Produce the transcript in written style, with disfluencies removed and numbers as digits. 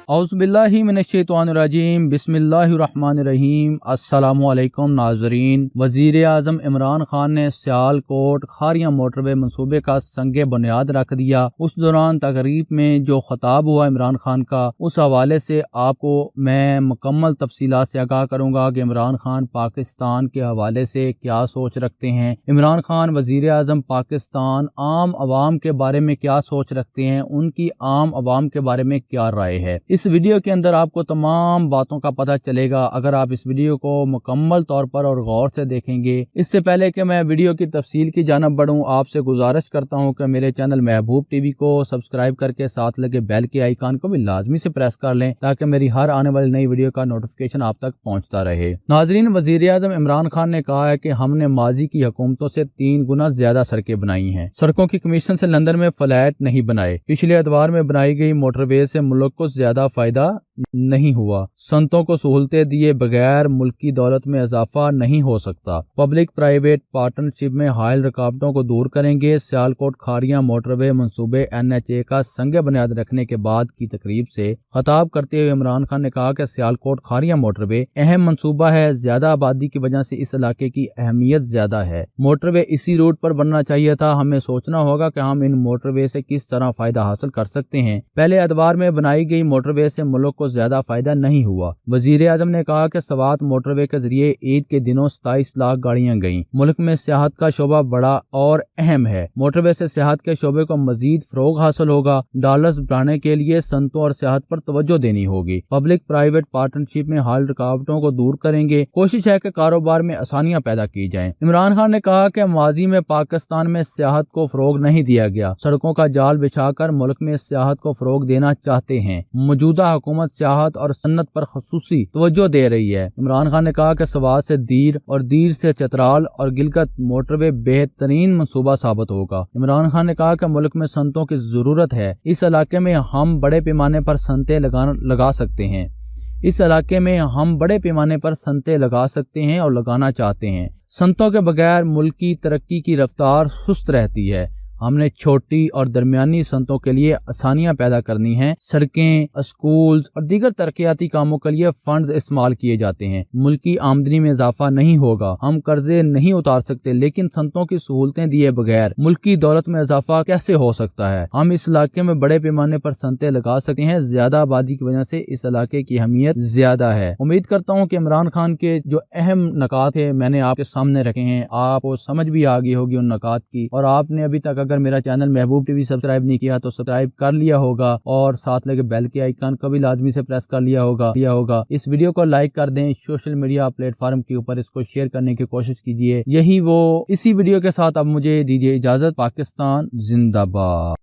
औज़ुबिल्लाहि मिनश्शैतानिर्रजीम बिस्मिल्लाहिर्रहमानिर्रहीम। अस्सलामु अलैकुम नाज़रीन। वज़ीर आज़म इमरान खान ने सियालकोट खारियां मोटरवे मंसूबे का संगे बुनियाद रख दिया। उस दौरान तकरीब में जो खिताब हुआ इमरान खान का, उस हवाले से आपको मैं मुकम्मल तफसीलात से आगाह करूंगा कि इमरान खान पाकिस्तान के हवाले से क्या सोच रखते हैं। इमरान खान वज़ीर आज़म पाकिस्तान आम अवाम के बारे में क्या सोच रखते हैं, उनकी आम अवाम के बारे में क्या राय है। इस वीडियो के अंदर आपको तमाम बातों का पता चलेगा अगर आप इस वीडियो को मुकम्मल तौर पर और गौर से देखेंगे। इससे पहले कि मैं वीडियो की तफसील की जानब बढ़ूं, आपसे गुजारिश करता हूं कि मेरे चैनल महबूब टीवी को सब्सक्राइब करके साथ लगे बेल के आइकन को भी लाजमी से प्रेस कर लें ताकि मेरी हर आने वाली नई वीडियो का नोटिफिकेशन आप तक पहुंचता रहे। नाजरीन, वज़ीर आज़म इमरान खान ने कहा है कि हमने माजी की हुकूमतों से 3 गुना ज्यादा सड़कें बनाई हैं। सड़कों की कमीशन से लंदन में फ्लैट नहीं बनाए। पिछले एतवार में बनाई गई मोटरवे से मुल्क को ज्यादा फायदा नहीं हुआ। संतों को सहूलतें दिए बगैर मुल्की दौलत में इजाफा नहीं हो सकता। पब्लिक प्राइवेट पार्टनरशिप में हायल रुकावटों को दूर करेंगे। सियालकोट खारियां मोटरवे मंसूबे NHA का संग बुनियाद रखने के बाद की तकरीब से खिताब करते हुए इमरान खान ने कहा कि सियालकोट खारियां मोटरवे अहम मंसूबा है। ज्यादा आबादी की वजह से इस इलाके की अहमियत ज्यादा है। मोटरवे इसी रूट पर बनना चाहिए था। हमें सोचना होगा कि हम इन मोटरवे से किस तरह फायदा हासिल कर सकते हैं। पहले एतवार में बनाई गई मोटरवे से मुल्क को ज्यादा फायदा नहीं हुआ। वजीर आजम ने कहा कि सवात मोटरवे के जरिए ईद के दिनों 27 लाख गाड़ियां गईं। मुल्क में सियाहत का शोबा बड़ा और अहम है। मोटरवे से सियाहत के शोबे को मजीद फरोग हासिल होगा। डॉलर्स बढ़ाने के लिए संतों और सियाहत पर तवज्जो देनी होगी। पब्लिक प्राइवेट पार्टनरशिप में हाल रुकावटों को दूर करेंगे। कोशिश है कि कारोबार में आसानियां पैदा की जाएं। इमरान खान ने कहा कि माजी में पाकिस्तान में सियाहत को फरोग नहीं दिया गया। सड़कों का जाल बिछाकर मुल्क में सियाहत को फरोग देना चाहते हैं। मौजूदा हुकूमत सियाहत और सन्नत पर खसूसी तवज्जो दे रही है। इमरान खान ने कहा कि सवात से दीर और दीर से चतराल और गिलगत मोटरवे बेहतरीन मंसूबा साबित होगा। इमरान खान ने कहा कि मुल्क में संतों की जरूरत है। इस इलाके में हम बड़े पैमाने पर संतें लगा सकते हैं। इस इलाके में हम बड़े पैमाने पर संतें लगा सकते हैं और लगाना चाहते हैं। संतों के बगैर मुल्क की तरक्की की रफ्तार सुस्त रहती है। हमने छोटी और दरमियानी संतों के लिए आसानियां पैदा करनी हैं। सड़कें, स्कूल्स और दीगर तरक्याती कामों के लिए फंड्स इस्तेमाल किए जाते हैं। मुल्की आमदनी में इजाफा नहीं होगा। हम कर्जे नहीं उतार सकते, लेकिन संतों की सहूलतें दिए बगैर मुल्की दौलत में इजाफा कैसे हो सकता है। हम इस इलाके में बड़े पैमाने पर संतें लगा सकते हैं। ज्यादा आबादी की वजह से इस इलाके की अहमियत ज्यादा है। उम्मीद करता हूँ कि इमरान खान के जो अहम नकात है मैंने आपके सामने रखे हैं, आपको समझ भी आ गई होगी उन नकात की। और आपने अभी तक अगर मेरा चैनल महबूब टीवी सब्सक्राइब नहीं किया तो सब्सक्राइब कर लिया होगा और साथ लगे बेल के आइकन को भी लाजमी से प्रेस कर लिया होगा। इस वीडियो को लाइक कर दें। सोशल मीडिया प्लेटफॉर्म के ऊपर इसको शेयर करने की कोशिश कीजिए। इसी वीडियो के साथ अब मुझे दीजिए इजाजत। पाकिस्तान जिंदाबाद।